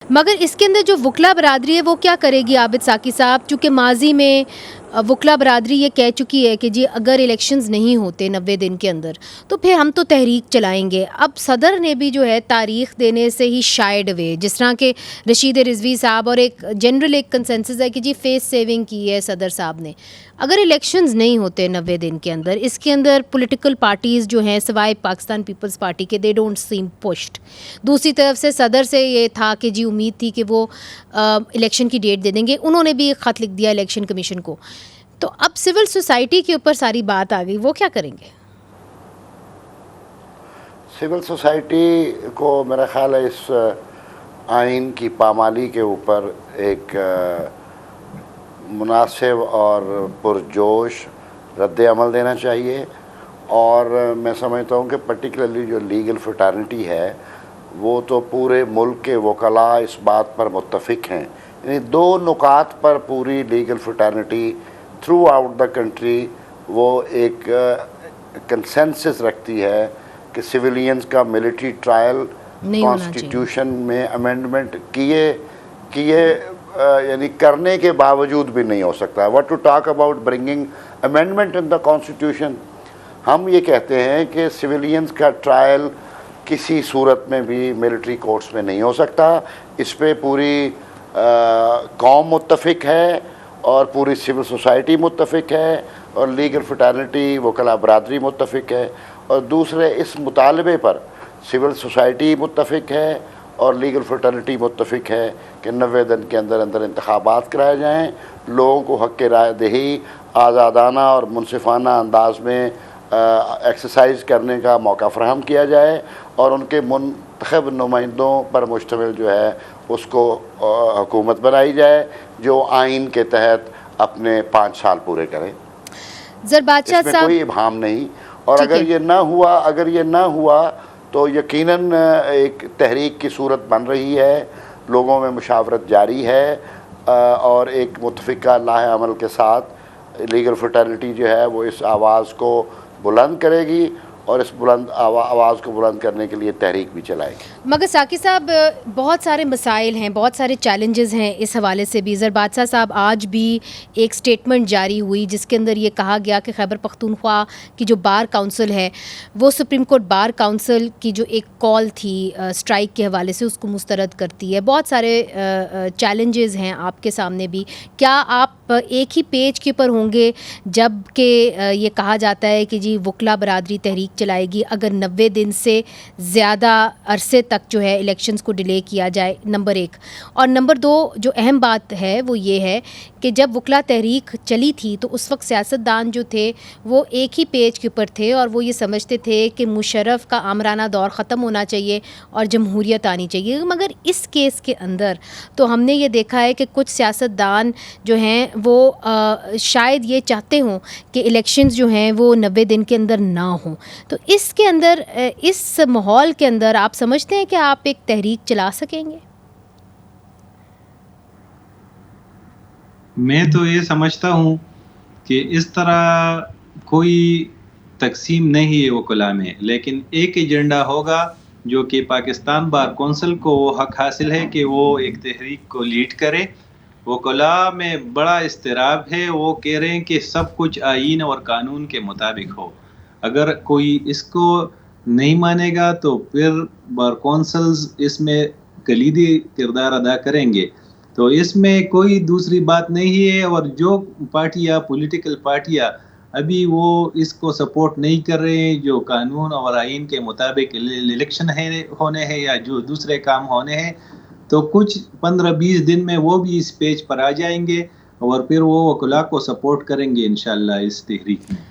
مگر اس کے اندر جو وکلا برادری ہے وہ کیا کرے گی عابد ساقی صاحب؟ چونکہ ماضی میں وکلا برادری یہ کہہ چکی ہے کہ جی اگر الیکشنز نہیں ہوتے 90 دن کے اندر تو پھر ہم تو تحریک چلائیں گے. اب صدر نے بھی جو ہے تاریخ دینے سے ہی شائڈ ہوئے، جس طرح کہ رشید رضوی صاحب، اور ایک جنرل ایک کنسنسس ہے کہ جی فیس سیونگ کی ہے صدر صاحب نے. اگر الیکشنز نہیں ہوتے 90 دن کے اندر، اس کے اندر پولیٹیکل پارٹیز جو ہیں سوائے پاکستان پیپلز پارٹی کے دے ڈونٹ سیم پشڈ. دوسری طرف سے صدر سے یہ تھا کہ جی امید تھی کہ وہ الیکشن کی ڈیٹ دے دیں گے، انہوں نے بھی ایک خط لکھ دیا الیکشن کمیشن کو. تو اب سول سوسائٹی کے اوپر ساری بات آ گئی، وہ کیا کریں گے؟ سول سوسائٹی کو میرا خیال ہے اس آئین کی پامالی کے اوپر ایک مناسب اور پرجوش رد عمل دینا چاہیے. اور میں سمجھتا ہوں کہ پرٹیکولرلی جو لیگل فریٹرنٹی ہے وہ تو پورے ملک کے وکلاء اس بات پر متفق ہیں. یعنی دو نکات پر پوری legal fraternity throughout the country وہ ایک کنسنسس رکھتی ہے کہ سویلینز کا ملٹری ٹرائل کانسٹیٹیوشن میں امینڈمنٹ کیے یعنی کرنے کے باوجود بھی نہیں ہو سکتا. What to talk about bringing amendment in the constitution. ہم یہ کہتے ہیں کہ سویلینز کا ٹرائل کسی صورت میں بھی ملٹری کورٹس میں نہیں ہو سکتا. اس پہ پوری قوم متفق ہے اور پوری سول سوسائٹی متفق ہے اور لیگل فریٹرنٹی وکلاء برادری متفق ہے. اور دوسرے اس مطالبے پر سول سوسائٹی متفق ہے اور لیگل فریٹرنٹی متفق ہے کہ 90 دن کے اندر انتخابات کرائے جائیں، لوگوں کو حق رائے دہی آزادانہ اور منصفانہ انداز میں ایکسرسائز کرنے کا موقع فراہم کیا جائے اور ان کے منتخب نمائندوں پر مشتمل جو ہے اس کو حکومت بنائی جائے جو آئین کے تحت اپنے 5 سال پورے کرے. بادشاہ اس میں صاحب کوئی ابہام نہیں. اور اگر یہ نہ ہوا تو یقیناً ایک تحریک کی صورت بن رہی ہے، لوگوں میں مشاورت جاری ہے اور ایک متفقہ لاہ عمل کے ساتھ لیگل فریٹرنٹی جو ہے وہ اس آواز کو بلند کرے گی اور اس آواز کو بلند کرنے کے لیے تحریک بھی چلائے گی. مگر ساقی صاحب بہت سارے مسائل ہیں، بہت سارے چیلنجز ہیں اس حوالے سے بھی. بادشاہ صاحب آج بھی ایک سٹیٹمنٹ جاری ہوئی جس کے اندر یہ کہا گیا کہ خیبر پختونخوا کی جو بار کونسل ہے وہ سپریم کورٹ بار کونسل کی جو ایک کال تھی سٹرائک کے حوالے سے اس کو مسترد کرتی ہے. بہت سارے چیلنجز ہیں آپ کے سامنے بھی. کیا آپ ایک ہی پیج کے اوپر ہوں گے جب کہ یہ کہا جاتا ہے کہ جی وکلا برادری تحریک چلائے گی اگر 90 دن سے زیادہ عرصے تک جو ہے الیکشنز کو ڈیلے کیا جائے؟ نمبر 1. اور نمبر 2 جو اہم بات ہے وہ یہ ہے کہ جب وکلا تحریک چلی تھی تو اس وقت سیاستدان جو تھے وہ ایک ہی پیج کے اوپر تھے اور وہ یہ سمجھتے تھے کہ مشرف کا آمرانہ دور ختم ہونا چاہیے اور جمہوریت آنی چاہیے. مگر اس کیس کے اندر تو ہم نے یہ دیکھا ہے کہ کچھ سیاستدان جو ہیں وہ شاید یہ چاہتے ہوں کہ الیکشنز جو ہیں وہ 90 دن کے اندر نہ ہوں. تو اس کے اندر اس ماحول کے اندر آپ سمجھتے ہیں کہ آپ ایک تحریک چلا سکیں گے؟ میں تو یہ سمجھتا ہوں کہ اس طرح کوئی تقسیم نہیں ہے وکلاء میں، لیکن ایک ایجنڈا ہوگا جو کہ پاکستان بار کونسل کو وہ حق حاصل ہے کہ وہ ایک تحریک کو لیڈ کرے. وکلاء میں بڑا اضطراب ہے، وہ کہہ رہے ہیں کہ سب کچھ آئین اور قانون کے مطابق ہو. اگر کوئی اس کو نہیں مانے گا تو پھر بار کونسلز اس میں کلیدی کردار ادا کریں گے. تو اس میں کوئی دوسری بات نہیں ہے. اور جو پارٹیاں پولیٹیکل پارٹیاں ابھی وہ اس کو سپورٹ نہیں کر رہے ہیں، جو قانون اور آئین کے مطابق الیکشن ہونے ہیں یا جو دوسرے کام ہونے ہیں، تو کچھ 15-20 دن میں وہ بھی اس پیج پر آ جائیں گے اور پھر وہ وکلاء کو سپورٹ کریں گے انشاءاللہ اس تحریک میں.